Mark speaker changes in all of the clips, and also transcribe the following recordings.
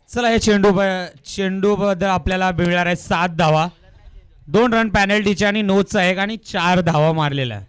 Speaker 1: चला या चेंडूबद्दल आपल्याला मिळणार आहे 7 धावा. 2 रन पॅनल्टीचे आणि नोचा एक आणि 4 धावा मारलेल्या आहे.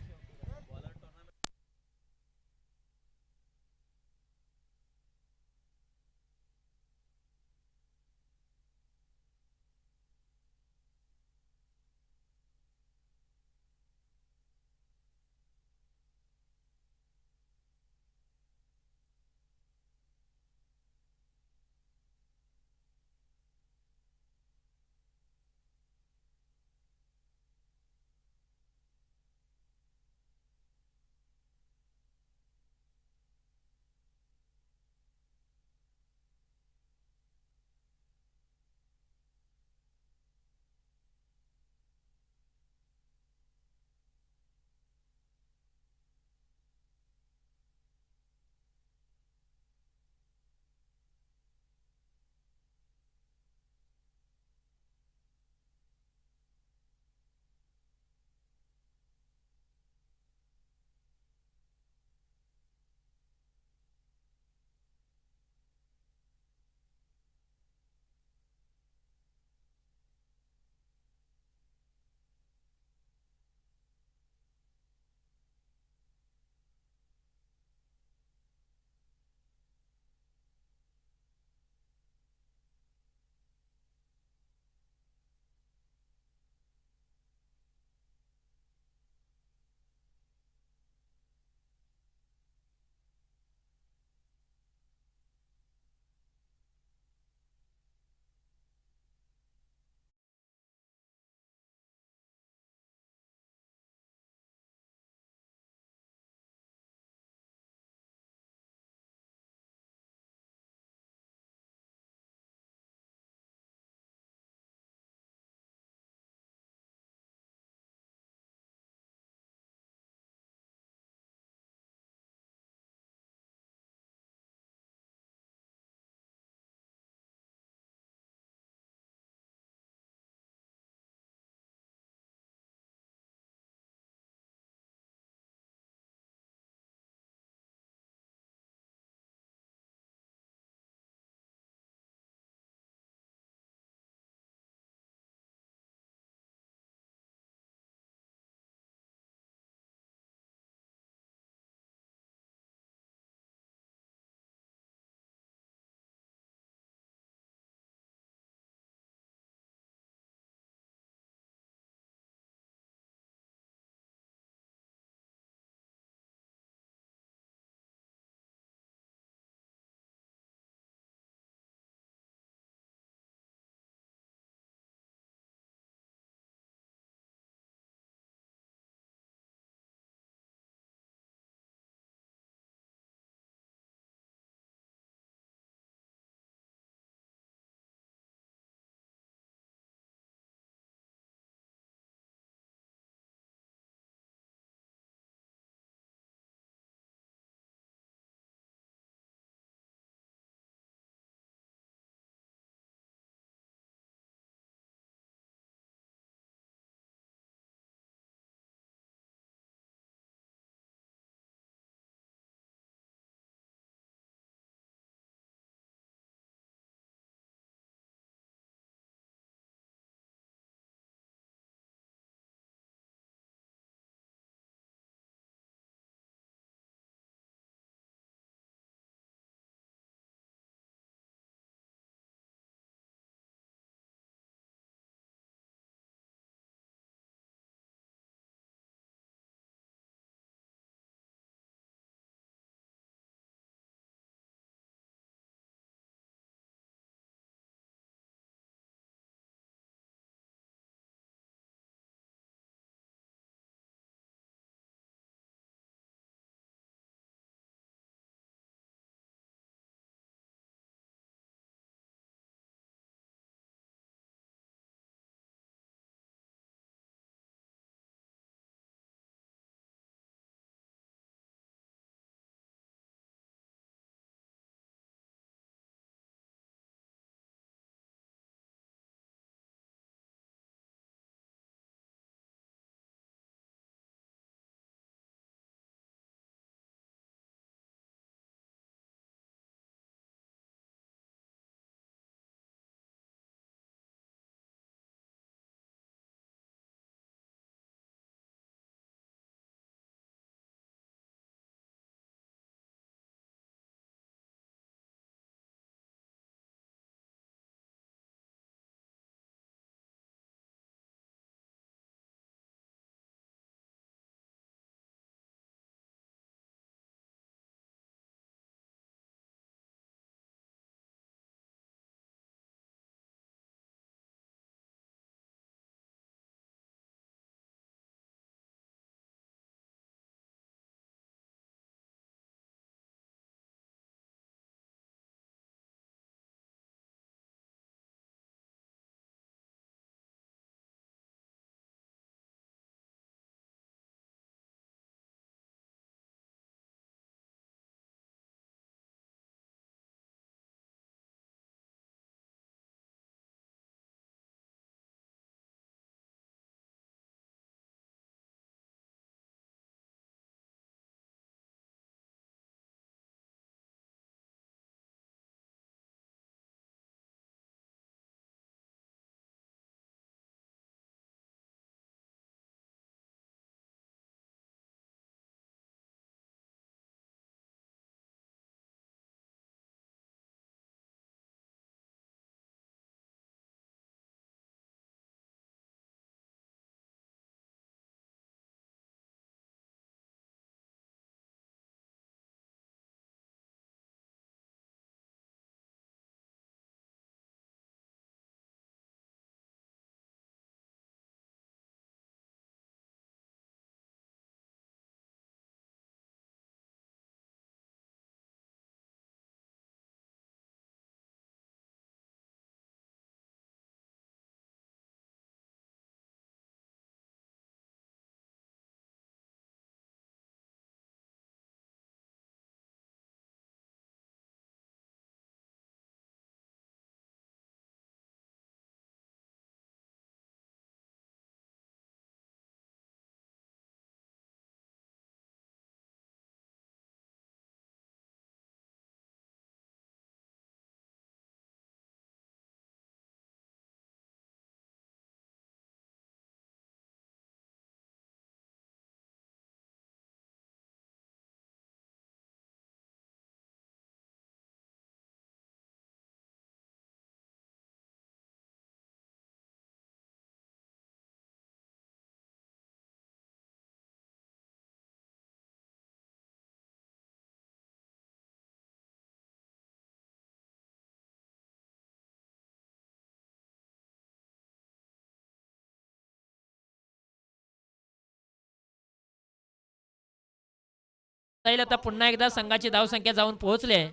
Speaker 2: जाईल आता पुन्हा एकदा संघाची धावसंख्या जाऊन पोहोचले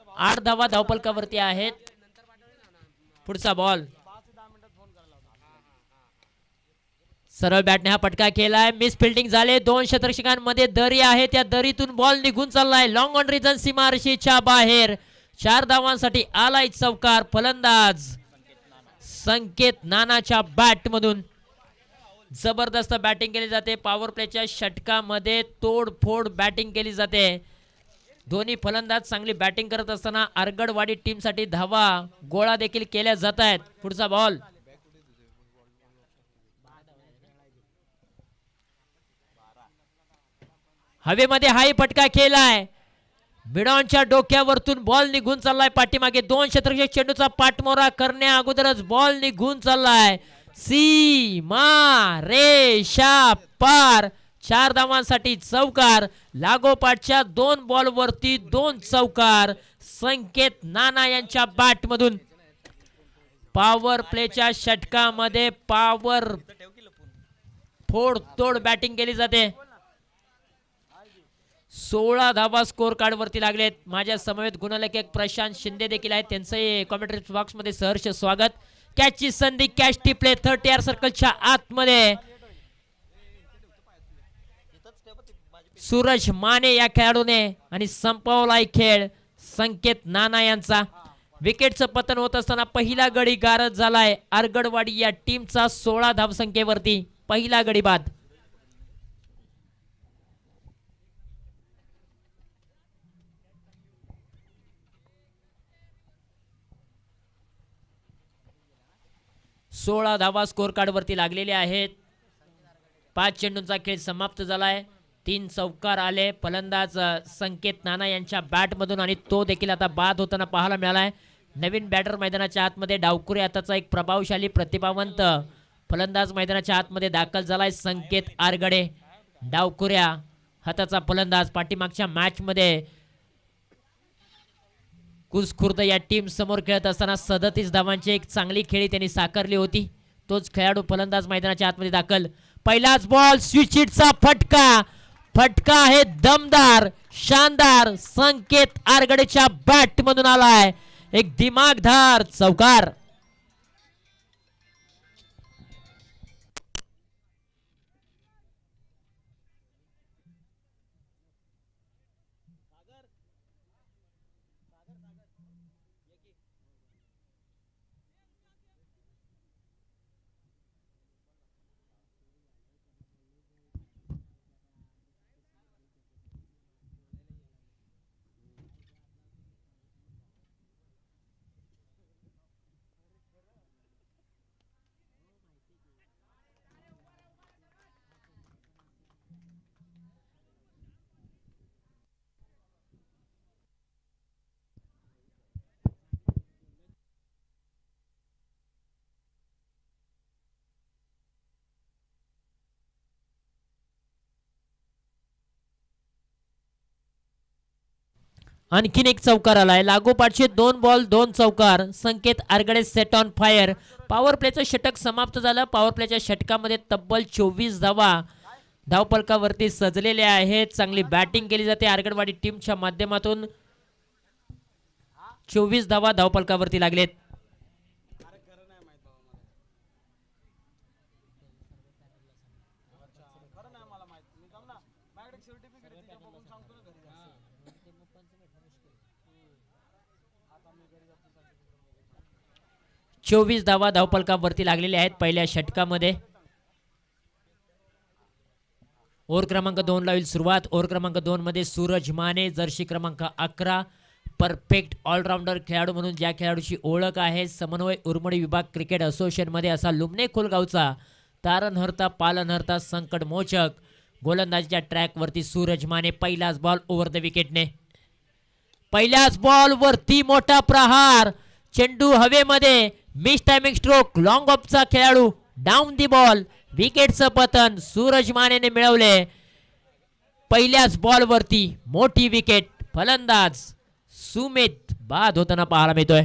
Speaker 2: 8 धावा धावपलकावरती आहेत. पुढचा बॉल सरळ बॅटने हा पटका केलाय. मिस फिल्डिंग झाले. 2 क्षेत्ररक्षकांमध्ये दरी आहे. त्या दरीतून बॉल निघून चाललाय लॉंग ऑन रिजन सीमारेषेच्या बाहेर. 4 धावांसाठी आलाय चौकार. फलंदाज संकेत नानाच्या बॅट मधून जबरदस्त बॅटिंग केली जाते. पॉवर प्लेच्या षटकामध्ये तोडफोड बॅटिंग केली जाते. दोन्ही फलंदाज चांगली बॅटिंग करत असताना आरगडवाडी टीम साठी धावा गोळा देखील केल्या जात आहेत. पुढचा बॉल हवेमध्ये हाही पटका केलाय. बिडॉनच्या डोक्यावरतून बॉल निघून चाललाय पाठीमागे. 2 क्षेत्ररक्षक चेंडूचा पाठमोरा करण्या अगोदरच बॉल निघून चाललाय सीमा रेषा पार. 4 धावांसाठी चौकार. लागोपाठच्या 2 बॉलवरती 2 चौकार. संकेत नाना यांच्या बॅट मधून पॉवर प्लेच्या षटकामध्ये पॉवर फोड तोड बॅटिंग केली जाते. 16 धावा स्कोर कार्ड वरती लागलेत. माझ्या समवेत गुणलेखक प्रशांत शिंदे देखील आहेत. त्यांचंही कॉमेंट्री बॉक्स मध्ये सहर्ष स्वागत. कॅचची संधी. कॅच टिपले 30 यार्ड सर्कलच्या आतमध्ये. सूरज माने या खेळाडूने आणि संपवलाय खेळ संकेत नाना यांचा. विकेटचं पतन होत असताना पहिला गडी गारद झालाय आरगडवाडी या टीमचा. 16 धावसंख्येवरती पहिला गडी बाद. सोळा धावा स्कोर कार्ड वरती लागलेले आहेत. 5 चेंडूंचा खेळ समाप्त झालाय. 3 चौकार आले फलंदाज संकेत नाना यांच्या बॅट मधून आणि तो देखील आता बाद होताना पाहायला मिळालाय. नवीन बॅटर मैदानाच्या आतमध्ये डावकुरे हाताचा एक प्रभावशाली प्रतिभावंत फलंदाज मैदानाच्या आतमध्ये दाखल झालाय संकेत आरगडे. डावकुऱ्या हाताचा फलंदाज पाठीमागच्या मॅच मध्ये कुसखुर्द या टीम समोर खेळत असताना 37 धावांची एक चांगली खेळी त्यांनी साकारली होती. तोच खेळाडू फलंदाज मैदानाच्या आतमध्ये दाखल. पहिलाच बॉल स्विच हिटचा फटका आहे दमदार शानदार. संकेत आरगडेच्या बॅट मधून आलाय एक दिमागदार चौकार. आणखीन एक चौकार आलाय. लागोपाठचे 2 बॉल 2 चौकार. संकेत Argade set on fire. Power प्लेचं षटक समाप्त झालं. पॉवर प्लेच्या षटकामध्ये तब्बल 24 धावा धावपलकावरती सजलेले आहेत. चांगली बॅटिंग केली जाते आरगडवाडी टीमच्या माध्यमातून. 24 धावा धावपलकावरती लागलेत. चोवीस धावा धावपलकावरती लागलेले आहेत पहिल्या षटकामध्ये. ओव्हर क्रमांक 2 ला होईल सुरुवात. ओव्हर क्रमांक 2 मध्ये सूरज माने जर्सी क्रमांक 11. परफेक्ट ऑलराऊंडर खेळाडू म्हणून ज्या खेळाडूची ओळख आहे समन्वय उर्मडी विभाग क्रिकेट असोसिएशन मध्ये असा लुमणे खोलगावचा तारणहर्ता पालनहर्ता संकट मोचक. गोलंदाजीच्या ट्रॅक वरती सूरज माने. पहिलाच बॉल ओव्हर द विकेटने. पहिल्याच बॉल वरती मोठा प्रहार. चेंडू हवेमध्ये. Miss timing stroke. लॉंग ऑफचा खेळाडू डाऊन दी बॉल. विकेटचं पतन सूरज मानेने मिळवले. पहिल्याच बॉल वरती मोठी विकेट. फलंदाज सुमित बाद होताना पाहायला मिळतोय.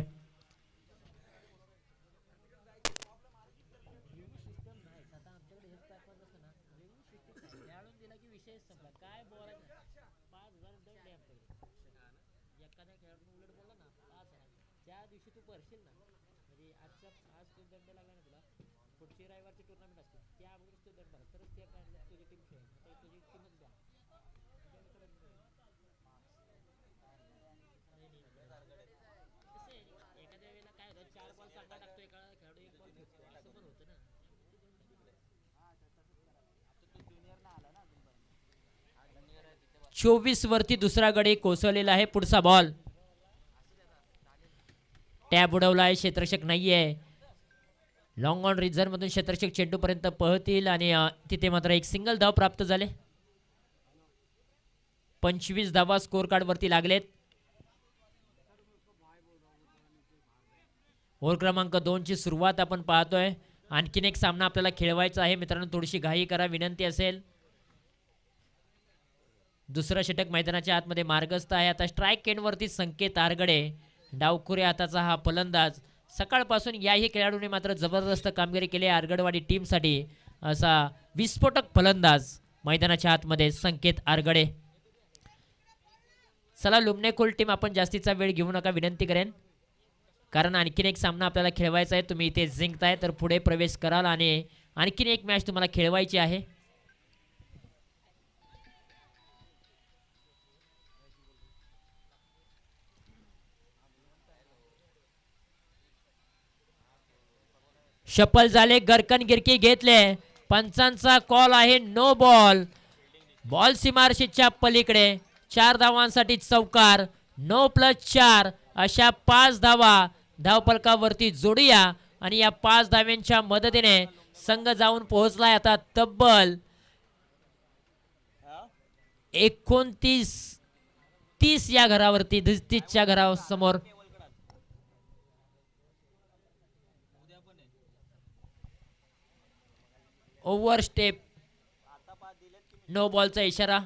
Speaker 2: 24 वरती दुसरा गडी कोसळलेला आहे. पुढचा बॉल टॅब उडवलाय, क्षेत्ररक्षक नाहीये. लॉंग ऑन रिझर्व मधून क्षेत्ररक्षक चेंडू पर्यंत पळतील आणि तिथे मात्र एक सिंगल धाव प्राप्त झाले. 25 धावा स्कोर कार्ड वरती लागलेत. ओव्हर क्रमांक 2 ची सुरुवात आपण पाहतोय. आणखीन एक सामना आपल्याला खेळवायचा आहे मित्रांनो, थोडीशी घाई करा विनंती असेल. दुसरा षटक मैदानाच्या आतमध्ये मार्गस्थ आहे. आता स्ट्राईक एंड वरती संकेत आरगडे, डावखुरे हाताचा हा फलंदाज. सकाळपासून याही खेळाडूने मात्र जबरदस्त कामगिरी केली आरगडवाडी टीमसाठी. असा विस्फोटक फलंदाज मैदानाच्या आतमध्ये संकेत आरगडे. चला लुमनेखोल टीम, आपण जास्तीचा वेळ घेऊ नका विनंती करेन, कारण आणखीन एक सामना आपल्याला खेळवायचा आहे. तुम्ही इथे जिंकताय तर पुढे प्रवेश कराल आणि आणखीन एक मॅच तुम्हाला खेळवायची आहे. शफल झाले, गरकन गिरकी घेतले. पंचांचा कॉल आहे नो बॉल. बॉल सीमारेषेच्या पलीकडे. 4 धावांसाठी चौकार. 9+4 अशा 5 धावा धावफलकावरती जोडूया आणि या 5 धाव्यांच्या मदतीने संघ जाऊन पोहोचलाय आता तब्बल 29-30 या घरावरती, 30च्या घरासमोर. ओव्हर स्टेप, नो बॉलचा इशारा.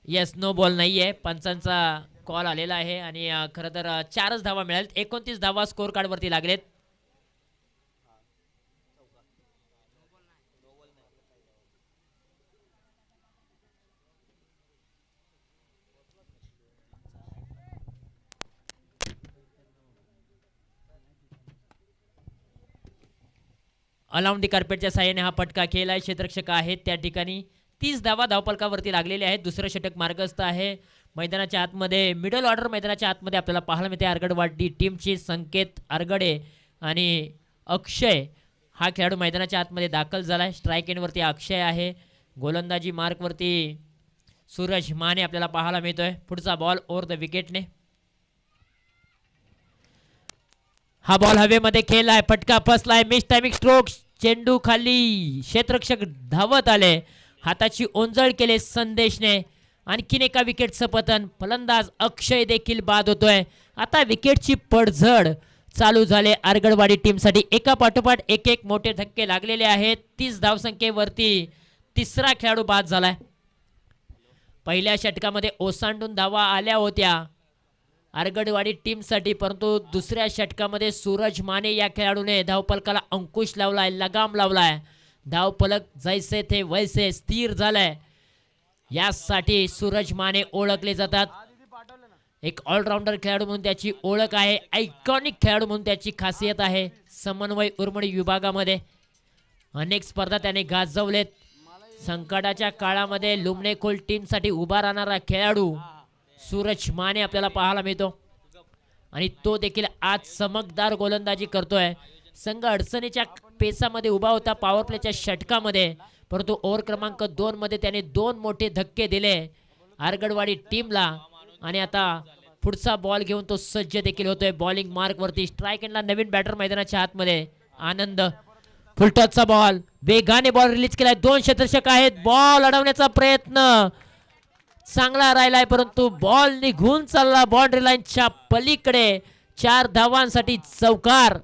Speaker 2: येस, नो बॉल नाहीये. पंचांचा कॉल आलेला आहे आणि खरं तर 4च धावा मिळाल. 29 धावा स्कोर कार्ड वरती लागलेत. अलाउंड दी कार्पेटच्या साहाय्याने हा फटका खेळलाय. क्षेत्ररक्षक आहेत त्या ठिकाणी. 30 धावा धावफलकावरती लागलेले आहेत. दुसरं षटक मार्गस्थ आहे मैदानाच्या आतमध्ये. मिडल ऑर्डर मैदानाच्या आतमध्ये आपल्याला पाहायला मिळते आरगडवाडी टीमची. संकेत आरगडे आणि अक्षय हा खेळाडू मैदानाच्या आतमध्ये दाखल झालाय. स्ट्राईक एंडवरती अक्षय आहे. गोलंदाजी मार्कवरती सूरज माने आपल्याला पाहायला मिळतोय. पुढचा बॉल ओव्हर द विकेटने. हा बॉल हवेमध्ये खेळलाय, फटका फसलाय. Miss timing stroke. चेंडू खाली. क्षेत्ररक्षक धावत आले. हाताची ओंजळ केले संदेशने. आणखीन एका विकेटचं पतन. फलंदाज अक्षय देखील बाद होतोय. आता विकेटची पडझड चालू झाले आरगडवाडी टीमसाठी. एका पाठोपाठ एक मोठे धक्के लागलेले आहेत. 30 धावसंख्येवरती तिसरा खेळाडू बाद झालाय. पहिल्या षटकामध्ये ओसांडून धावा आल्या होत्या आरगडवाडी टीमसाठी, परंतु दुसऱ्या षटकामध्ये सूरज माने या खेळाडूने धावफलकाला अंकुश लावलाय, लगाम लावलाय. धावफलक जैसे थे वैसे स्थिर झालाय. यासाठी सूरज माने ओळखले जातात. एक ऑलराऊंडर खेळाडू म्हणून त्याची ओळख आहे. आयकॉनिक खेळाडू म्हणून त्याची खासियत आहे. समन्वय उर्मडी विभागामध्ये अनेक स्पर्धा त्याने गाजवलेत. संकटाच्या काळामध्ये लुमनेखोल टीमसाठी उभा राहणारा खेळाडू सूरज माने आपल्याला पाहायला मिळतो आणि तो देखील आज चमकदार गोलंदाजी करतोय. संघ अडचणीच्या पेसामध्ये उभा होता पॉवर प्लेच्या षटकामध्ये, परंतु ओव्हर क्रमांक 2 मध्ये त्याने 2 मोठे धक्के दिले आरगडवाडी टीमला आणि आता पुढचा बॉल घेऊन तो सज्ज देखील होतोय बॉलिंग मार्क वरती. स्ट्राईक एंडला नवीन बॅटर मैदानाच्या आतमध्ये आनंद. फुलटॉसचा बॉल, वेगाने बॉल रिलीज केलाय. 2 क्षेत्ररक्षक आहेत. बॉल अडवण्याचा प्रयत्न चांगला राहिलाय, परंतु बॉल निघून चालला बाउंड्री लाईनच्या पलीकडे. 4 धावांसाठी चौकार.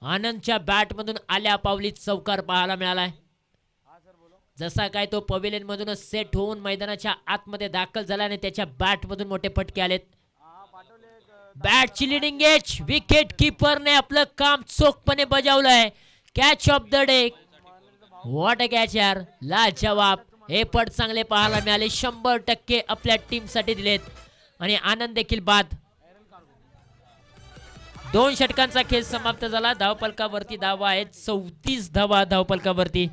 Speaker 2: आनंदच्या बॅट मधून आल्या पावली चौकार पाहायला मिळालाय. जसा काय तो पवेलियन मधूनच सेट होऊन मैदानाच्या आतमध्ये दाखल झाला आणि त्याच्या बॅट मधून मोठे फटके आलेत. बॅटची लिडिंग एज. विकेट कीपरने आपलं काम चोखपणे बजावलंय. Catch of the day. What a catch यार. लाजवाब. हे पट चांगले पाहायला मिळाले, 100% आपल्या टीम साठी दिलेत आणि आनंद देखील बाद. 2 षटकांचा खेळ समाप्त झाला. धावपलकावरती धावा आहेत 34 धावा धावपलकावरती.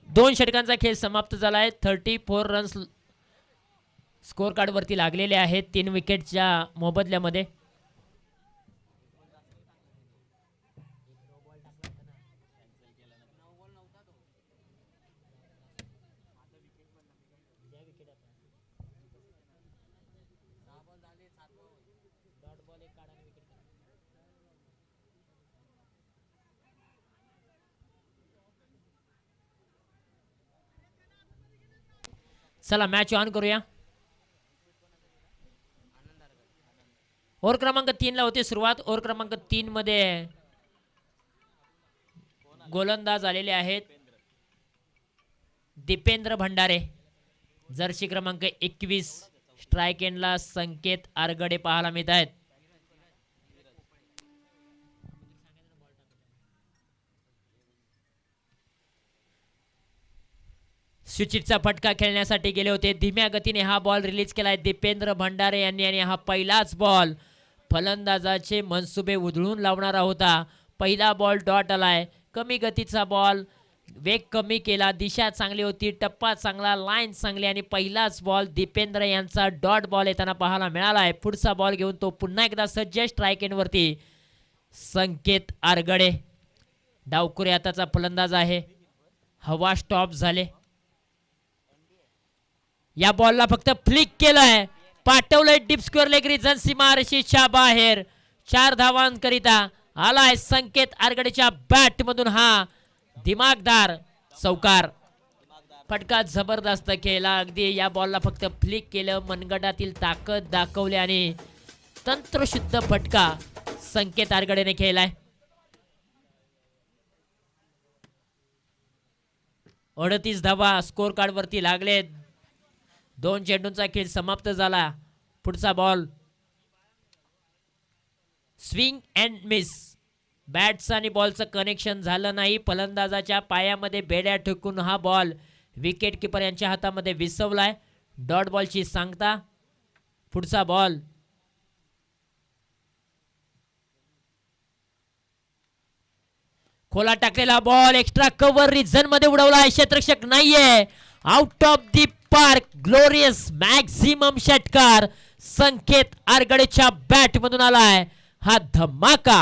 Speaker 2: दोन षटकांचा खेळ समाप्त झाला आहे. 34 रन्स स्कोर कार्ड वरती लागलेले आहेत 3 विकेटच्या मोबदल्यामध्ये. चला मॅच ऑन करूया. ओव्हर क्रमांक 3 ला होती सुरुवात. ओव्हर क्रमांक 3 मध्ये गोलंदाज आलेले आहेत दीपेंद्र भंडारे, जर्सी क्रमांक 21. स्ट्राइक एंडला संकेत आरगडे पाहायला मिळत आहेत. स्विचिटचा फटका खेळण्यासाठी गेले होते. धीम्या गतीने हा बॉल रिलीज केलाय दीपेंद्र भंडारे यांनी आणि हा पहिलाच बॉल फलंदाजाचे मनसुबे उधळून लावणारा होता. पहिला बॉल डॉट आलाय. कमी गतीचा बॉल, वेग कमी केला, दिशा चांगली होती, टप्पा चांगला, लाईन चांगली आणि पहिलाच बॉल दीपेंद्र यांचा डॉट बॉल येताना पाहायला मिळालाय. पुढचा बॉल घेऊन तो पुन्हा एकदा सज्ज स्ट्राइक एंड वरती संकेत आरगडे. डावकुरे आताचा फलंदाज आहे. हवा स्टॉप झाले. या बॉलला फक्त फ्लिक केलंय, पाठवलंय डीप स्क्वेअर लेग रिजन सीमारेषेच्या बाहेर. 4 धावांकरिता आलाय संकेत आरगडेच्या बॅट मधून हा दिमागदार चौकार. फटका जबरदस्त केला. अगदी या बॉलला फक्त फ्लिक केलं, मनगटातील ताकद दाखवली आणि तंत्रशुद्ध फटका संकेत आरगडेने खेळलाय. 38 धावा स्कोर कार्ड वरती लागले. 2 चेंडूंचा खेळ समाप्त झाला. पुढचा ball swing and miss. Bats आणि बॉलचं कनेक्शन झालं नाही. फलंदाजाच्या पायामध्ये बेड्या ठोकून हा बॉल विकेट किपर यांच्या हातामध्ये विसवलाय. डॉट बॉलची सांगता. पुढचा बॉल खोला टाकलेला बॉल एक्स्ट्रा कव्हर रिझन मध्ये उडवला. क्षेत्ररक्षक नाहीये. Out of the park. Glorious maximum षटकार संकेत आरगडेच्या बॅट मधून आलाय. हा धमाका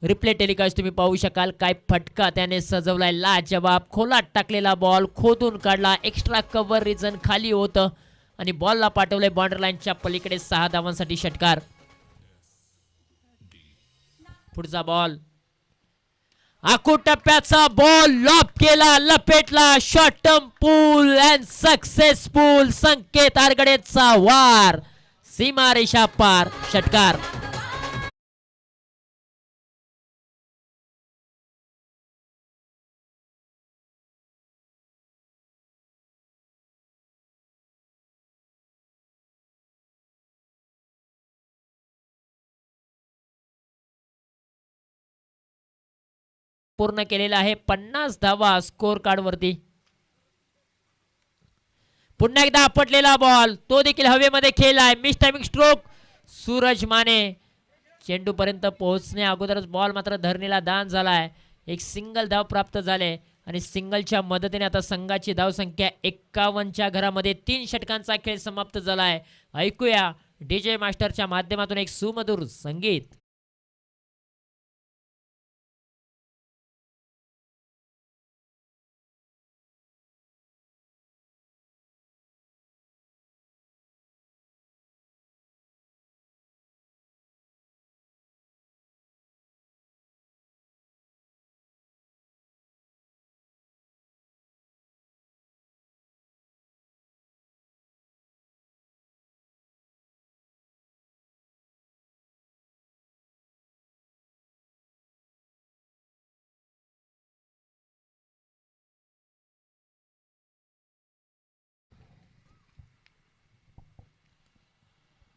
Speaker 2: रिप्ले टेलिकास्ट तुम्ही पाहू शकाल. काय फटका त्याने सजवलाय. लाजवाब. खोलात टाकलेला बॉल खोदून काढला. एक्स्ट्रा कव्हर रिजन खाली होतं आणि बॉलला पाठवलंय बॉर्डर लाईनच्या पलीकडे. 6 धावांसाठी षटकार. पुढचा बॉल आखू टप्प्याचा बॉल लॉप केला, लपेटला. Short term pull and successful. Sanket आरगडेचा वार सीमारेषा पार. षटकार. पूर्ण केलेला आहे. 50 धावा स्कोर कार्ड वरती. पुन्हा एकदा आपटलेला बॉल, तो देखील हवेमध्ये खेळलाय. Miss timing stroke Suraj Mane. चेंडू पर्यंत पोहोचणे अगोदरच बॉल मात्र धरणीला दान झालाय. एक सिंगल धाव प्राप्त झाले आणि सिंगलच्या मदतीने आता संघाची धाव संख्या 51च्या घरामध्ये. 3 षटकांचा खेळ समाप्त झालाय. ऐकूया डीजे मास्टरच्या माध्यमातून एक सुमधुर संगीत.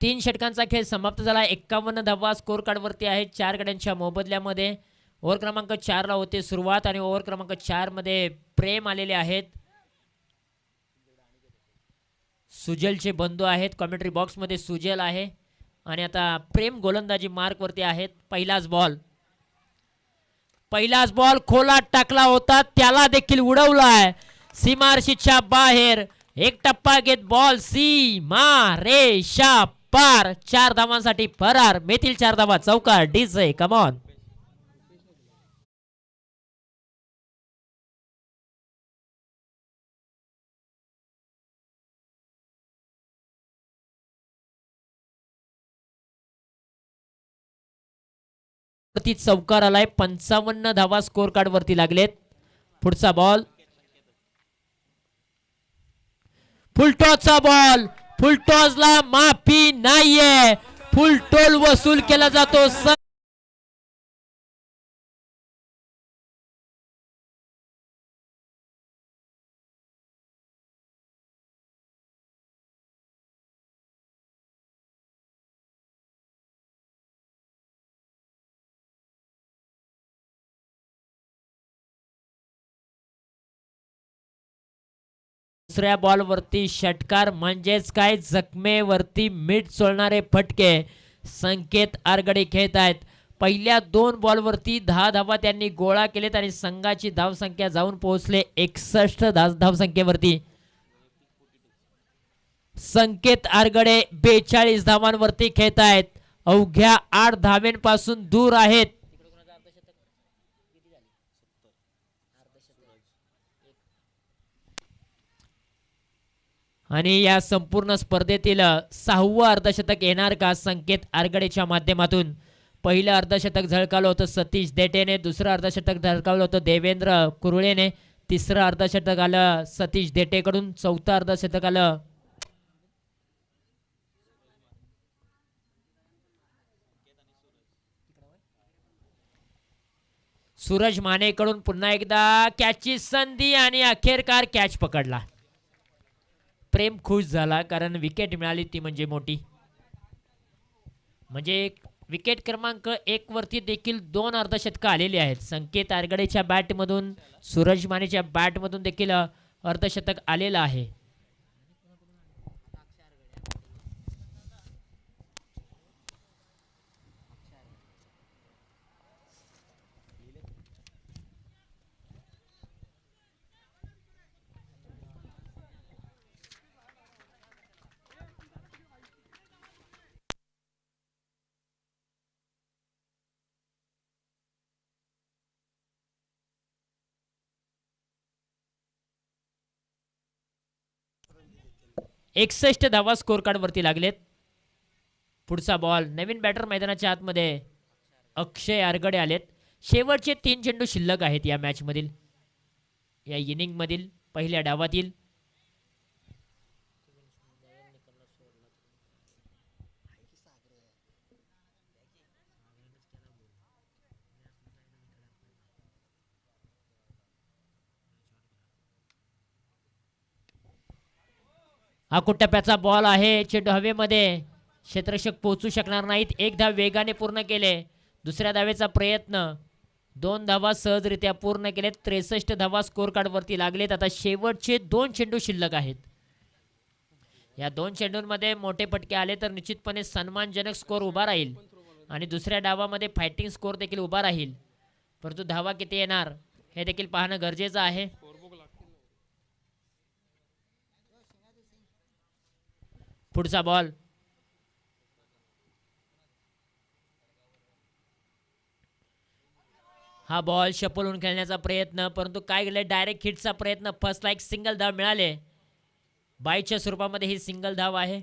Speaker 2: 3 षटकांचा खेळ समाप्त झाला. 51 धावा स्कोर कार्ड वरती आहेत 4 गड्यांच्या मोबदल्यामध्ये. ओव्हर क्रमांक 4 ला होते सुरुवात आणि ओव्हर क्रमांक 4 मध्ये प्रेम आलेले आहेत. सुजलचे बंधू आहेत. कॉमेंट्री बॉक्स मध्ये सुजल आहे आणि आता प्रेम गोलंदाजी मार्क वरती आहेत. पहिलाच बॉल खोलात टाकला होता, त्याला देखील उडवलाय सीमारेषेच्या बाहेर. एक टप्पा घेत बॉल सीमारेषा पार. 4 धावांसाठी फरार. मेथील 4 धावा. चौकार डीजे कमॉन. वरती चौकार आलाय. 55 धावा स्कोर कार्ड वरती लागलेत. पुढचा बॉल फुलटॉसचा बॉल. फुलटॉसला माफी नाहीये. फुलटोल वसूल केला जातो. दुसऱ्या बॉलवरती षटकार म्हणजेच काय जखमेवरती मीठ चोळणारे फटके संकेत आरगडे खेळत आहेत. पहिल्या 2 बॉलवरती 10 धावा त्यांनी गोळा केलेत आणि संघाची धावसंख्या जाऊन पोहोचले 61 धावसंख्येवरती. संकेत आरगडे 42 धावांवरती खेळत आहेत. अवघ्या 8 धावेंपासून दूर आहेत. आणि या संपूर्ण स्पर्धेतील 6वं अर्धशतक येणार का संकेत आरगडेच्या माध्यमातून. पहिलं अर्धशतक झळकावलं होतं सतीश देटेने. दुसरं अर्धशतक झळकावलं होतं देवेंद्र कुरळेने. तिसरं अर्धशतक आलं सतीश देटेकडून. चौथं अर्धशतक आलं सूरज मानेकडून. पुन्हा एकदा कॅचची संधी आणि अखेरकार कॅच पकडला. प्रेम खुश झाला कारण विकेट मिळाली ती म्हणजे मोठी. म्हणजे विकेट क्रमांक 1 वरती देखील 2 अर्धशतक आलेली आहेत. संकेत आरगडेच्या बॅटमधून सूरज मानेच्या बॅटमधून देखील अर्धशतक आलेलं आहे. एकसष्ट धावा स्कोर कार्ड वरती लागलेत. पुढचा बॉल. नवीन बॅटर मैदानाच्या आतमध्ये अक्षय आरगडे आलेत. शेवटचे 3 चेंडू शिल्लक आहेत या मॅच मधील, या इनिंग मधील पहिल्या डावातील. आकुटप्प्याचा बॉल आहे. चेंडू हवेमध्ये. क्षेत्ररक्षक पोहोचू शकणार नाहीत. 1 धाव वेगाने पूर्ण केले. दुसऱ्या धावेचा प्रयत्न. 2 धावा सहजरित्या पूर्ण केलेत. 63 धावा स्कोर कार्ड वरती लागलेत. आता शेवटचे 2 चेंडू शिल्लक आहेत. या 2 चेंडूंमध्ये मोठे फटके आले तर निश्चितपणे सन्मानजनक स्कोर उभा राहील आणि दुसऱ्या डावामध्ये फायटिंग स्कोर देखील उभा राहील. परंतु धावा किती येणार हे देखील पाहणं गरजेचं आहे. पुढचा बॉल. हा बॉल शपलून खेळण्याचा प्रयत्न, परंतु काय केलं डायरेक्ट हिटचा प्रयत्न. फर्स्ट लाईक सिंगल धाव मिळाले. बाईच्या स्वरूपामध्ये ही सिंगल धाव आहे.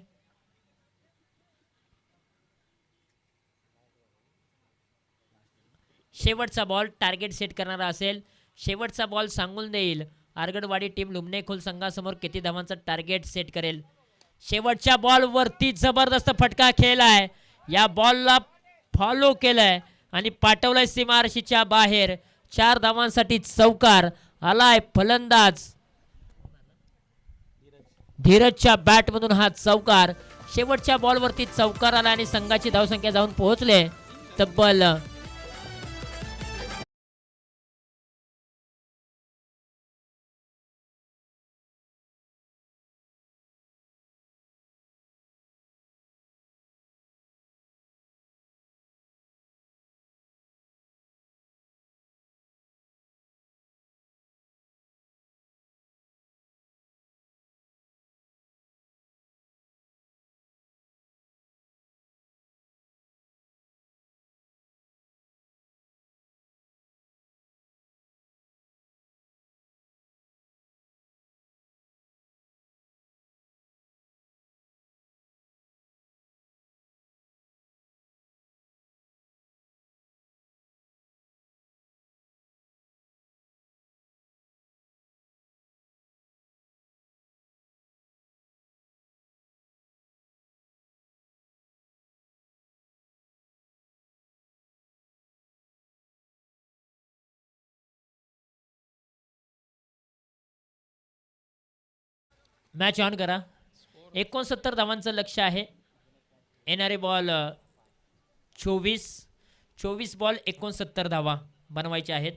Speaker 2: शेवटचा बॉल टार्गेट सेट करणारा असेल. शेवटचा बॉल सांगून देईल आरगडवाडी टीम लुमणेखोल संघासमोर किती धावांचा टार्गेट सेट करेल. शेवटच्या बॉल वरती जबरदस्त फटका खेळलाय. या बॉलला फॉलो केलाय आणि पाठवलाय सीमारेषेच्या बाहेर. 4 धावांसाठी चौकार आलाय. फलंदाज धीरजच्या बॅटमधून हा चौकार. शेवटच्या बॉलवरती चौकार आला आणि संघाची धावसंख्या जाऊन पोहोचले तब्बल 'मॅच ऑन करा. 69 धावांचं लक्ष आहे. येणारे बॉल 24 बॉल 69 धावा बनवायचे आहेत.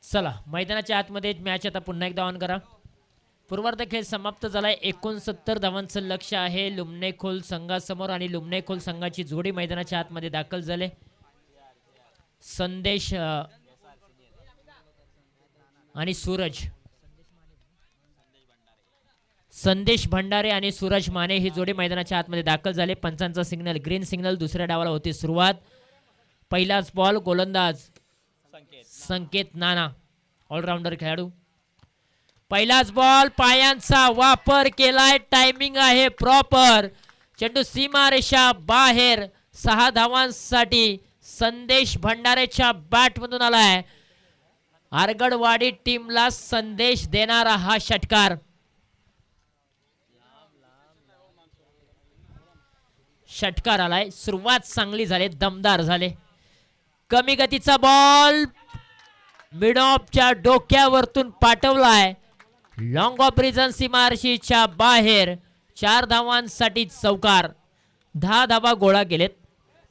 Speaker 2: चला मैदानाच्या आतमध्ये मॅच आता पुन्हा एकदा ऑन करा. पूर्वार्ध खेळ समाप्त झालाय. 69 धावांचं लक्ष आहे लुमणेखोल संघासमोर आणि लुमणेखोल संघाची जोडी मैदानाच्या आतमध्ये दाखल झाले. संदेश आणि सूरज, संदेश भंडारे आणि सूरज माने ही जोडी मैदानाच्या आतमध्ये दाखल झाले. पंचांचा सिग्नल ग्रीन सिग्नल. दुसऱ्या डावाला होती सुरुवात. पहिलाच बॉल गोलंदाज संकेत नाना ऑलराऊंडर खेळाडू. पहिलाच बॉल पायांचा वापर केलाय. टायमिंग आहे प्रॉपर. चेंडू सीमारेषा बाहेर. 6 धावांसाठी संदेश भंडारेच्या बॅटमधून आलाय. आरगडवाडी टीमला संदेश देणारा हा षटकार. षटकार आलाय. सुरुवात चांगली झाली, दमदार झाले. कमी गतीचा बॉल मिड ऑफच्या डोक्यावरतून पाठवलाय. लॉंग ऑफ रिजन सीमारेषेच्या बाहेर. 4 धावांसाठी चौकार. 10 धावा गोळा केलेत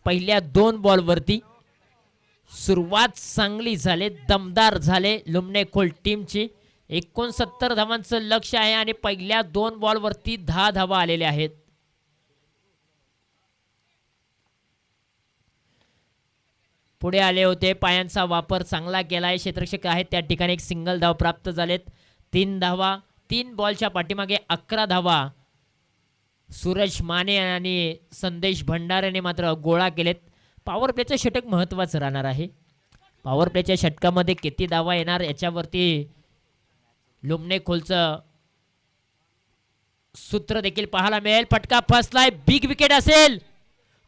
Speaker 2: पहिल्या 2 बॉलवरती. सुरुवात चांगली झाले, दमदार झाले लुमणेखोल टीमची. 69 धावांचं लक्ष आहे आणि पहिल्या 2 बॉलवरती 10 धावा आलेल्या आहेत. पुढे आले होते. पायांचा वापर चांगला केलाय. क्षेत्ररक्षक आहेत त्या ठिकाणी. एक सिंगल धाव प्राप्त झालेत. 3 धावा. 3 बॉलच्या पाठीमागे 11 धावा सूरज माने आणि संदेश भंडारेने मात्र गोळा केलेत. पॉवर प्लेचं षटक महत्त्वाचं राहणार आहे. पॉवर प्लेच्या षटकामध्ये किती धावा येणार याच्यावरती लुमणेखोलचं सूत्र देखील पाहायला मिळेल. फटका फसलाय, बिग विकेट असेल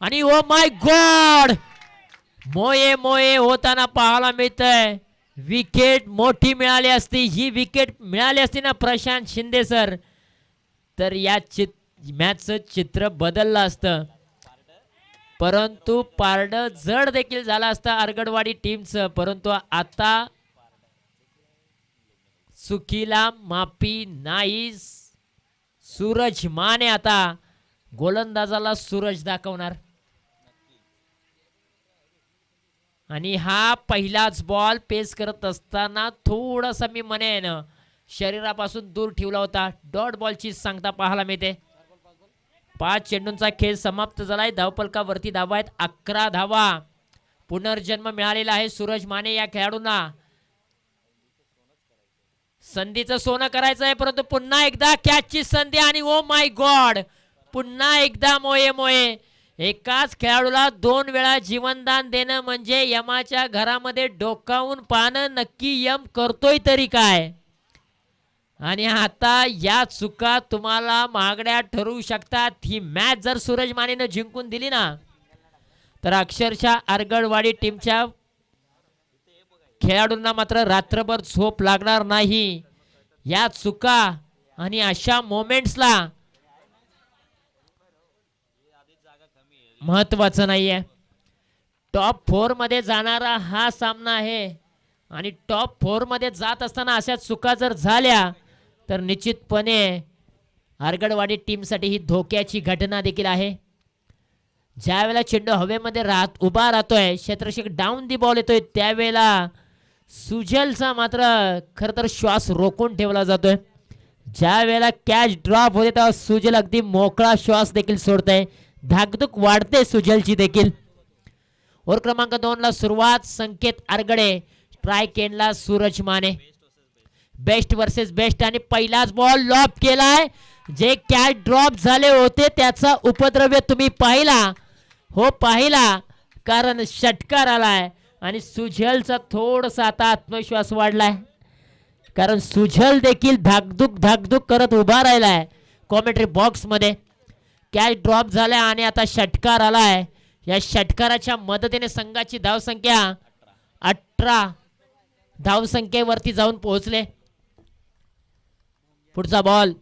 Speaker 2: आणि ओ माय गॉड, मोये मोये होताना पाहायला मिळतंय. विकेट मोठी मिळाली असती, ही विकेट मिळाली असती ना प्रशांत शिंदे सर, तर या मॅचचं चित्र बदललं असतं. परंतु पारड जड देखील झाला असता आरगडवाडी टीमचं. परंतु आता चुकीला माफी नाही. सूरज माने आता गोलंदाजाला सूरज दाखवणार आणि हा पहिलाच बॉल पेस करत असताना थोडासा मी म्हणेन शरीरापासून दूर ठेवला होता. डॉट बॉलची सांगता पाहायला मिळते. 5 चेंडूंचा खेळ समाप्त झालाय. धावपलकावरती धावा आहेत 11 धावा. पुनर्जन्म मिळालेला आहे सूरज माने या खेळाडूंना. संधीचं सोनं करायचं आहे, परंतु पुन्हा एकदा कॅचची संधी आणि ओ माय गॉड, पुन्हा एकदा मोये मोये. एकाच खेळाडूला 2 वेळा जीवनदान देणं म्हणजे यमाच्या घरामध्ये डोकावून पाहणं. नक्की यम करतोय तरी काय. आणि आता या चुका तुम्हाला महागड्या ठरवू शकतात. ही मॅच जर सूरज मानेनं जिंकून दिली ना, तर अक्षरशः आरगडवाडी टीमच्या खेळाडूंना मात्र रात्रभर झोप लागणार नाही. या चुका आणि अशा मोमेंट्सला महत्वाचं नाहीये. टॉप 4 मध्ये जाणारा हा सामना आहे आणि टॉप 4 मध्ये जात असताना अशा चुका जर झाल्या तर निश्चितपणे आरगडवाडी टीमसाठी ही धोक्याची घटना देखील आहे. ज्या वेळेला चेंडू हवेमध्ये उभा राहतोय, क्षेत्ररक्षक डाऊन दी बॉल येतोय, त्यावेळेला सुजलचा मात्र खरं तर श्वास रोखून ठेवला जातोय. ज्या वेळेला कॅच ड्रॉप होते तेव्हा सुजल अगदी मोकळा श्वास देखील सोडतोय. धाकधूक वाढते सुजलची देखील. ओव्हर क्रमांक 2 ला सुरुवात. संकेत आरगडे, स्ट्राईक एंडला Suraj Mane. Best versus best आणि पहिलाच बॉल लॉब केलाय. जे कॅच ड्रॉप झाले होते त्याचा उपद्रव्य तुम्ही पाहिला, हो पाहिला, कारण षटकार आलाय आणि सुजलचा थोडासा आता आत्मविश्वास वाढलाय, कारण सुजल देखील धाकधूक करत उभा राहिलाय कॉमेंट्री बॉक्स मध्ये. कॅच ड्रॉप झालाय आणि आता षटकार आलाय. या षटकाराच्या मदतीने संघाची धावसंख्या 18 धावसंख्येवरती जाऊन पोहोचले. पुढचा बॉल,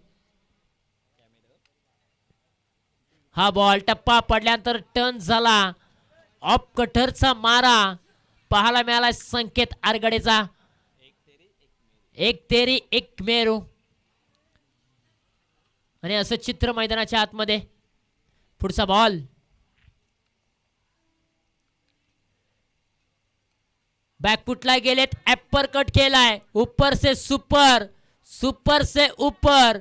Speaker 2: हा बॉल टप्पा पडल्यानंतर टर्न झाला. ऑफ कटरचा मारा पाहायला मिळाला संकेत आरगडेचा. एक तेरी एक मेरू आणि असं चित्र मैदानाच्या आतमध्ये. पुढचा बॉल, बॅकफुटला गेलेत, ॲपर कट केलाय, ऊपर से सुपर, सुपर से ऊपर,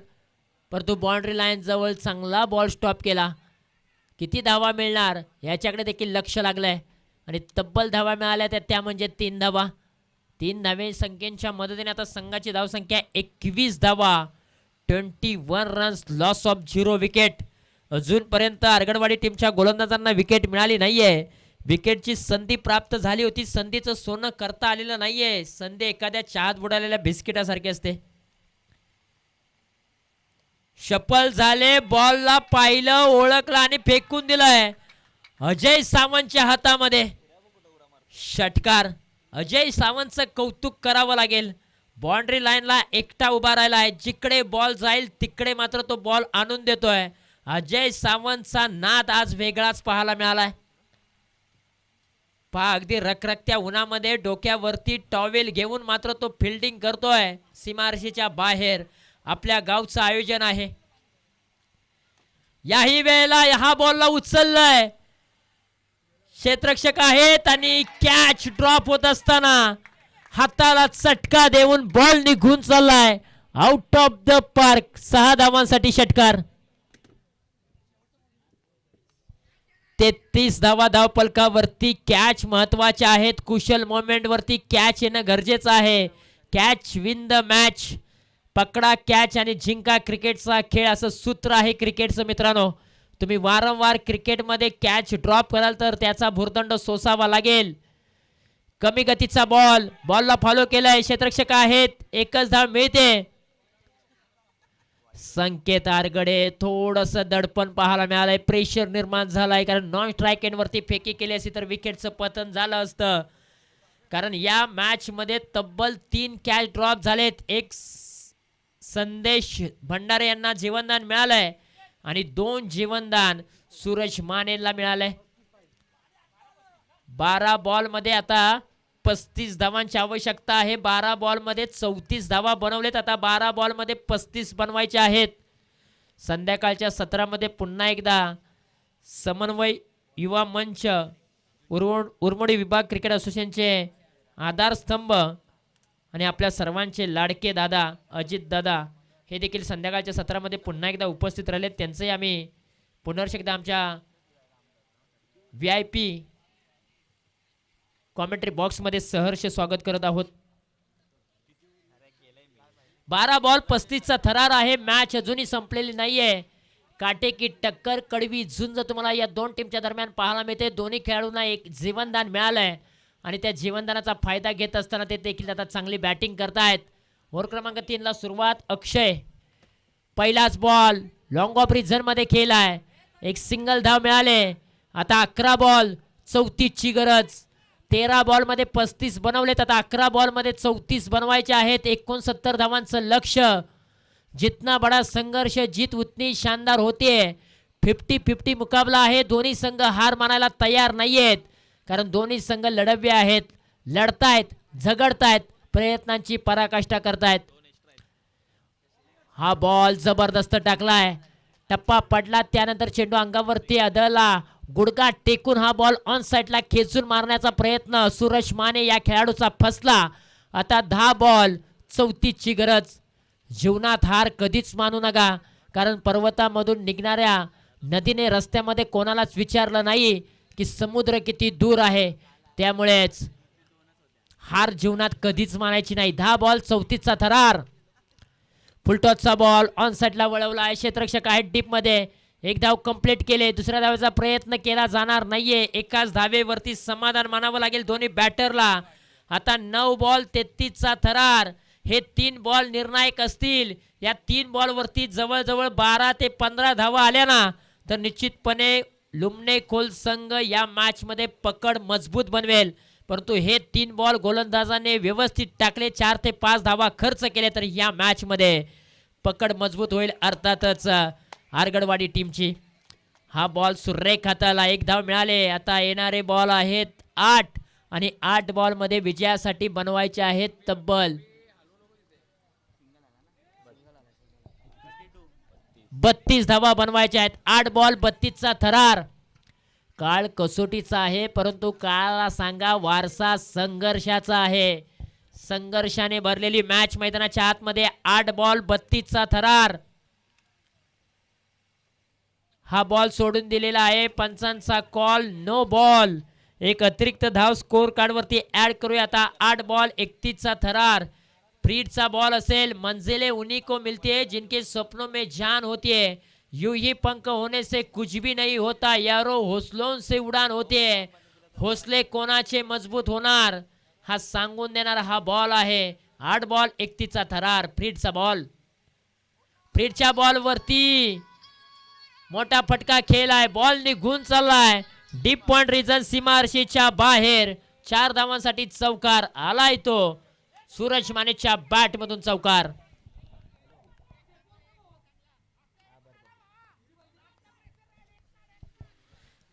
Speaker 2: परंतु बाउंड्री लाईन जवळ चांगला बॉल स्टॉप केला. किती धावा मिळणार याच्याकडे देखील लक्ष लागलंय आणि तब्बल धावा मिळाल्या त्या म्हणजे 3 धावा. 3 धावे संख्येच्या मदतीने आता संघाची धावसंख्या 21 धावा. 21 रन्स, लॉस ऑफ 0 विकेट. अजूनपर्यंत आरगडवाडी टीमच्या गोलंदाजांना विकेट मिळाली नाहीये. विकेटची संधी प्राप्त झाली होती, संधीचं सोनं करता आलेलं नाहीये. संधी एखाद्या चहात बुडालेल्या बिस्किटासारखी असते. शफल झाले, बॉलला पाहिलं, ओळखलं आणि फेकून दिलंय. अजय सावंतच्या हातामध्ये षटकार. अजय सावंतचं कौतुक करावं लागेल. बाउंड्री लाईनला एकटा उभा राहिला आहे. जिकडे बॉल जाईल तिकडे मात्र तो बॉल आणून देतोय. अजय सावंतचा नाद आज वेगळाच पाहायला मिळालाय. पहा, अगदी रखरखत्या उन्हामध्ये डोक्यावरती टॉवेल घेऊन मात्र तो फिल्डिंग करतोय. सीमारेषेच्या बाहेर आपल्या गावचं आयोजन आहे. याही वेळेला हा बॉलला उचललाय, क्षेत्ररक्षक आहेत आणि कॅच ड्रॉप होत असताना हाताला चटका देऊन बॉल निघून चाललाय आउट ऑफ द पार्क. 6 धावांसाठी षटकार. 33 धावा धावपलकावरती. कॅच महत्वाचे आहेत. कुशल मोमेंट वरती कॅच येणं गरजेचं आहे. Catch win the match. पकडा कॅच आणि जिंका क्रिकेटचा खेळ, असं सूत्र आहे क्रिकेटचं. मित्रांनो, तुम्ही वारंवार क्रिकेटमध्ये कॅच ड्रॉप कराल तर त्याचा भुर्दंड सोसावा लागेल. कमी गतीचा बॉल, बॉलला फॉलो केलाय, क्षेत्ररक्षक आहेत, एकच धाव मिळते. संकेत आरगडे थोडस दडपण पाहायला मिळालंय, प्रेशर निर्माण झालाय, कारण नॉन स्ट्राईक एंड वरती फेकी केली असती तर विकेटचं पतन झालं असतं. कारण या मॅच मध्ये तब्बल 3 कॅच ड्रॉप झालेत. एक संदेश भंडारे यांना जीवनदान मिळालंय आणि 2 जीवनदान सूरज मानेला मिळालंय. 12 बॉल मध्ये आता 35 धावांची आवश्यकता आहे. 12 बॉल मध्ये 34 धावा बनवलेत. आता 12 बॉल मध्ये 35 बनवायचे आहेत. संध्याकाळच्या सत्रामध्ये पुन्हा एकदा समन्वय युवा मंच उरमोडी विभाग क्रिकेट असोसिएशनचे आधारस्तंभ आणि आपल्या सर्वांचे लाडके दादा अजित दादा हे देखील संध्याकाळच्या सत्रामध्ये पुन्हा एकदा उपस्थित राहिले. त्यांचंही आम्ही पुनर्श एकदा आमच्या VIP कॉमेंट्री बॉक्समध्ये सहर्ष स्वागत करत आहोत. 12 बॉल 35चा थरार आहे. मॅच अजूनही संपलेली नाहीये. काटेकी टक्कर, कडवी झुंज तुम्हाला या 2 टीमच्या दरम्यान पाहायला मिळते. दोन्ही खेळाडूंना एक जीवनदान मिळालंय आणि त्या जीवनदानाचा फायदा घेत असताना ते देखील आता चांगली बॅटिंग करतायत. ओव्हर क्रमांक 3 ला सुरुवात. अक्षय पहिलाच बॉल लॉंग ऑफ रिझन मध्ये खेळलाय. एक सिंगल धाव मिळाले. आता 11 बॉल 34 ची गरज. 13 बॉल मध्ये 35 बनवलेत. आता 11 बॉल मध्ये 34 बनवायचे आहेत. 69 धावांचं लक्ष. जितना बड़ा संघर्ष जीत उतनी शानदार होतीये. 50-50 मुकाबला आहे. दोन्ही संघ हार मानायला तयार नाहीयेत, कारण दोन्ही संघ लढव्य आहेत, लढतायत, झगडतायत, प्रयत्नांची पराकाष्ठा करतायत. हा बॉल जबरदस्त टाकलाय. टप्पा पडला, त्यानंतर चेंडू अंगावरती आदळला. गुडघा टेकून हा बॉल ऑन साइडला खेचून मारण्याचा प्रयत्न सूरज माने या खेळाडूचा फसला. आता 10 बॉल 34 ची गरज. जीवनात हार कधीच मानू नका, कारण पर्वतामधून निघणाऱ्या नदीने रस्त्यामध्ये कोणालाच विचारलं नाही की समुद्र किती दूर आहे. त्यामुळेच हार जीवनात कधीच मानायची नाही. 10 बॉल 34 चा थरार. फुलटॉसचा बॉल ऑन साइडला वळवला आहे. क्षेत्ररक्षक आहेत डीप मध्ये. एक धाव कंप्लीट केले. दुसऱ्या धावेचा प्रयत्न केला जाणार नाहीये. एकाच धावेवरती समाधान मानावं लागेल दोन्ही बॅटरला. आता 9 बॉल 33 चा थरार. हे 3 बॉल निर्णायक असतील. या 3 बॉल वरती जवळजवळ 12 ते 15 धावा आल्या ना, तर निश्चितपणे लुमणे खोल संघ या मॅच मध्ये पकड मजबूत बनवेल. परंतु हे 3 बॉल गोलंदाजाने व्यवस्थित टाकले, 4 ते 5 धावा खर्च केले, तर या मॅच मध्ये पकड मजबूत होईल अर्थातच आरगडवाडी टीमची. हा बॉल सुरेख हाताला. 1 धाव मिळाले. आता येणारे बॉल आहेत 8 आणि 8 बॉल मध्ये विजयासाठी बनवायचे आहेत तब्बल 32 धावा बनवायच्या आहेत. 8 बॉल 32 चा थरार. काळ कसोटीचा आहे, परंतु काळाला सांगा वारसा संघर्षाचा आहे. संघर्षाने भरलेली मॅच मैदानाच्या आतमध्ये. 8 बॉल 32 चा थरार. हा बॉल सोडून दिलेला आहे. पंचांचा कॉल नो बॉल. एक अतिरिक्त धाव स्कोर कार्ड वरती ऍड करूया. आता 8 बॉल 31 चा थरार. फ्रीडचा बॉल असेल. मंजिलें उन्हीं को मिलती है जिनके सपनों में जान होती है. यूं ही पंख होने से कुछ भी नहीं होता यारो, हौसलों से उड़ान होती है. हौसले कोणाचे मजबूत होणार हा सांगून देणारा हा बॉल आहे. 8 बॉल 31 चा थरार. फ्रीडचा बॉल. फ्रीडच्या बॉल वरती मोठा फटका खेळलाय. बॉल निघून चाललाय डीप पॉइंट रिजन सीमारेषेच्या बाहेर. 4 धावांसाठी चौकार आलाय तो. सूरज मानेच्या बॅट मधून चौकार.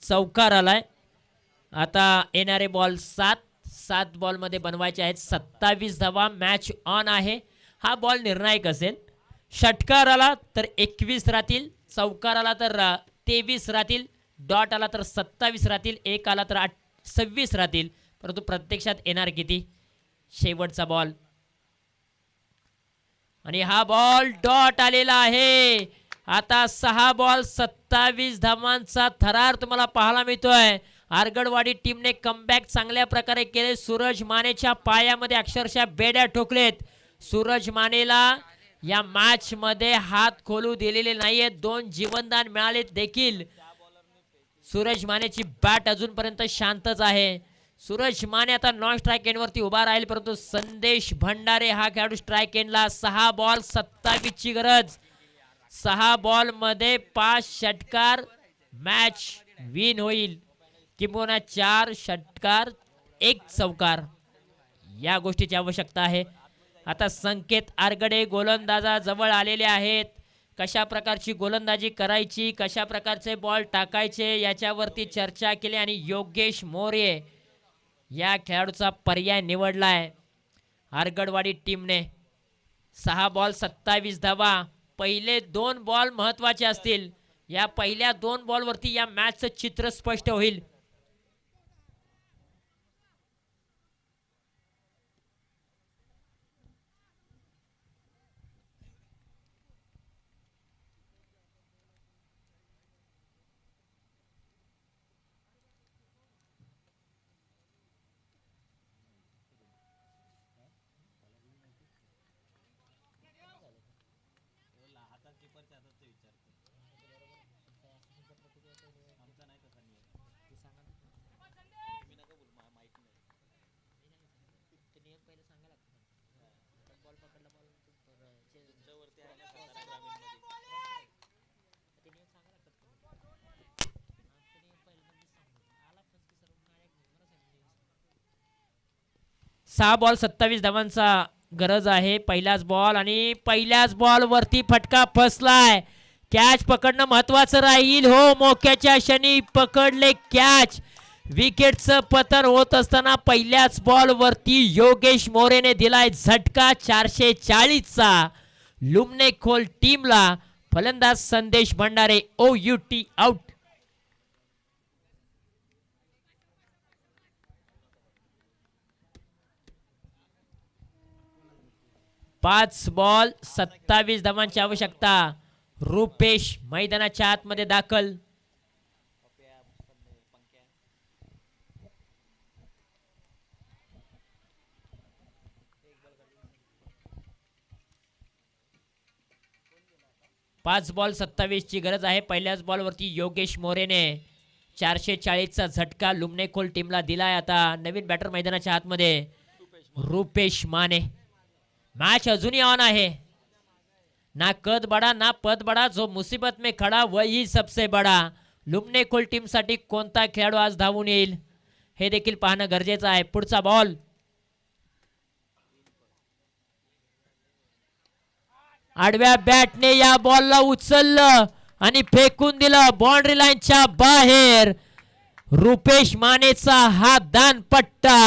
Speaker 2: चौकार आलाय. आता येणारे बॉल 7 बॉल मध्ये बनवायचे आहेत. 27 धावा. मॅच ऑन आहे. हा बॉल निर्णायक असेल. षटकार आला तर 21 राहतील. चौकार आला तर 23 राहतील. डॉट आला तर 27 राहतील. 1 आला तर 26 राहतील. परंतु प्रत्यक्षात येणार किती? शेवटचा बॉल आणि हा बॉल डॉट आलेला आहे. आता 6 बॉल 27 धावांचा थरार तुम्हाला पाहायला मिळतोय. आरगडवाडी टीमने कमबॅक चांगल्या प्रकारे केले. सूरज मानेच्या पायामध्ये अक्षरशः बेड्या ठोकलेत. सूरज मानेला या मॅच मध्ये हात खोलू दिलेले नाहीये. 2 जीवनदान मिळाले देखील. सूरज मानेची बॅट अजूनपर्यंत शांतच आहे. सूरज माने आता नॉन स्ट्राइक एंड वरती उभा राहील, परंतु संदेश भंडारे हा खेळाडू स्ट्राइक एंडला. 6 बॉल 27 ची गरज. 6 बॉल मध्ये 5 षटकार मॅच विन होईल किंबहुना 4 षटकार 1 चौकार या गोष्टीची आवश्यकता आहे. आता संकेत आरगडे गोलंदाजा जवळ आलेले आहेत. कशा प्रकारची गोलंदाजी करायची, कशा प्रकारचे बॉल टाकायचे याच्यावरती चर्चा केली आणि योगेश मोरे या खेळाडूचा पर्याय निवडलाय आरगडवाडी टीमने. 6 बॉल 27 धावा. पहिले 2 बॉल महत्वाचे असतील. या पहिल्या 2 बॉलवरती या मॅचचं चित्र स्पष्ट होईल. सहा बॉल 27 धावांचा गरज आहे. पहिलाच बॉल आणि पहिल्याच बॉल वरती फटका फसलाय. कॅच पकडणं महत्वाचं राहील. हो, मोक्याच्या क्षणी पकडले कॅच. विकेटचं पतन होत असताना पहिल्याच बॉल वरती योगेश मोरेने दिलाय झटका 440चा लुमने खोल टीमला. फलंदाज संदेश भंडारे OUT आउट. 5 बॉल 27 धावांची आवश्यकता. रुपेश मैदानाच्या आतमध्ये दाखल. पाच बॉल 27 ची गरज आहे. पहिल्याच बॉलवरती योगेश मोरेने 440चा झटका लुमने खोल टीमला दिलाय. आता नवीन बॅटर मैदानाच्या आतमध्ये रुपेश माने. मैच अजूनही ऑन आहे. ना कद बड़ा ना पद बड़ा, जो मुसीबत में खड़ा वही सबसे बड़ा. लुमने खोल टीम साठी कोणता खेळाडू आज धावून येईल हे देखील पाहणं गरजेचं आहे. पुढचा बॉल आडव्या बॅटने या बॉलला उचललं आणि फेकून दिलं बाउंड्री लाईनच्या बाहेर. रुपेश मानेचा हा दानपट्टा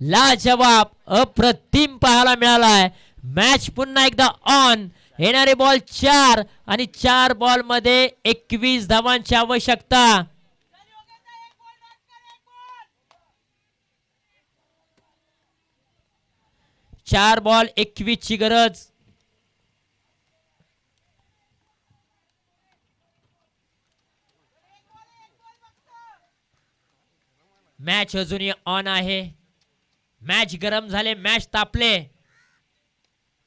Speaker 2: लाजवाब अप्रतिम पाहायला मिळालाय. मॅच पुन्हा एकदा ऑन. येणारे बॉल 4 आणि 4 बॉल मध्ये 21 धावांची आवश्यकता. चार बॉल 21 ची गरज. मॅच अजूनही ऑन आहे. मॅच गरम झाले, मॅच तापले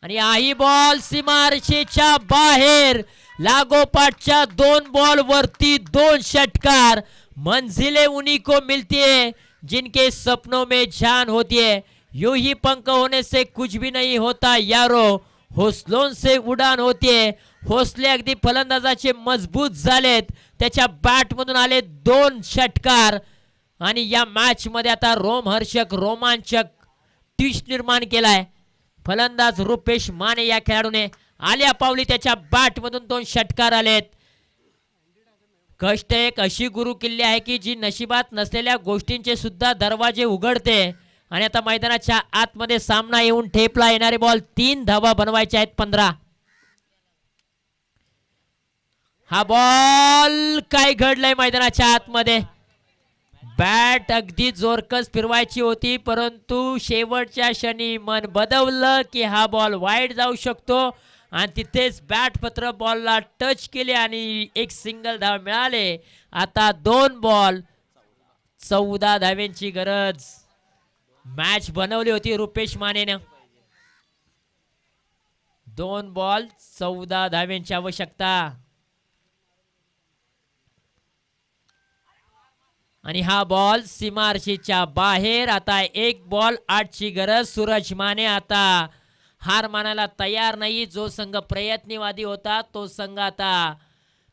Speaker 2: आणि आई बॉल सीमारेषेच्या बाहेर. लागोपाठच्या 2 बॉल वरती 2 षटकार. मंजिलें उन्हीं को मिलती है जिनके सपनों में जान होती है. यूं ही पंख होने से कुछ भी नहीं होता यारो, हौसलों से उडान होती है. हौसले अगदी फलंदाजाचे मजबूत झालेत. त्याच्या बॅट मधून आले 2 षटकार आणि या मॅच मध्ये आता रोमहर्षक रोमांचक ट्विस्ट निर्माण केलाय. फलंदाज रुपेश माने या खेळाडूने आल्या पावली त्याच्या बॅट मधून 2 षटकार आलेत. कष्ट एक अशी गुरु किल्ली आहे की जी नशिबात नसलेल्या गोष्टींचे सुद्धा दरवाजे उघडते. आणि आता मैदानाच्या आतमध्ये सामना येऊन ठेपला. येणारे बॉल 3 धावा बनवायचे आहेत. 15. हा बॉल काय घडलंय मैदानाच्या आतमध्ये. बॅट अगदी जोरकस फिरवायची होती परंतु शेवटच्या क्षणी मन बदललं की हा बॉल वाईड जाऊ शकतो आणि तिथेच बॅट पत्र बॉलला टच केले आणि एक सिंगल धाव मिळाले. आता 2 बॉल 14 धावांची गरज. मॅच बनवली होती रुपेश मानेने. 2 बॉल 14 धावांची आवश्यकता. आणि हा बॉल सीमारेषेच्या बाहेर. आता 1 बॉल 8 ची गरज. सूरज माने आता हार मानायला तयार नाही. जो संघ प्रयत्नवादी होता तो संघ आता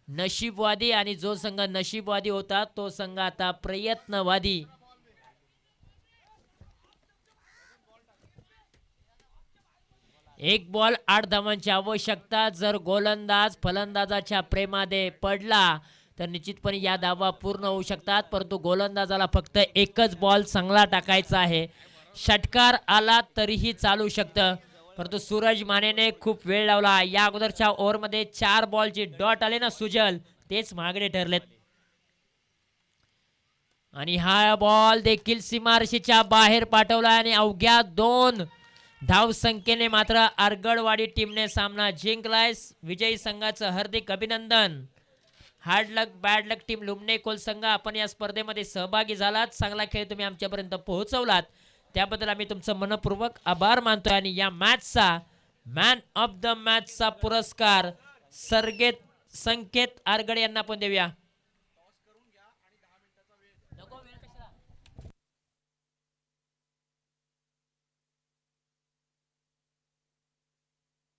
Speaker 2: नशीबवादी आणि जो संघ नशीबवादी होता तो संघ आता प्रयत्नवादी. एक बॉल 8 धावांची आवश्यकता. जर गोलंदाज फलंदाजाच्या प्रेमात पडला तर निश्चितपणे या धावा पूर्ण होऊ शकतात, परंतु गोलंदाजाला फक्त एकच बॉल चांगला टाकायचा आहे. षटकार आला तरीही चालू शकतं, परंतु सूरज मानेने खूप वेळ लावला. या अगोदरच्या ओव्हरमध्ये 4 बॉलचे डॉट आले ना सुजल, तेच महागडे ठरलेत. आणि हा बॉल देखील सीमारेषेच्या बाहेर पाठवला आणि अवघ्या 2 धाव संख्येने मात्र आरगडवाडी टीमने सामना जिंकलाय. विजयी संघाचं हार्दिक अभिनंदन. हार्ड लक बॅड लक टीम लुमणे कोल संघ, आपण या स्पर्धेमध्ये सहभागी झालात. चांगला खेळ तुम्ही आमच्यापर्यंत पोहोचवलात, त्याबद्दल आम्ही तुमचं मनपूर्वक आभार मानतोय. आणि या मॅचचा मॅन ऑफ द मॅचचा पुरस्कार संकेत आरगडे यांना पण देऊया.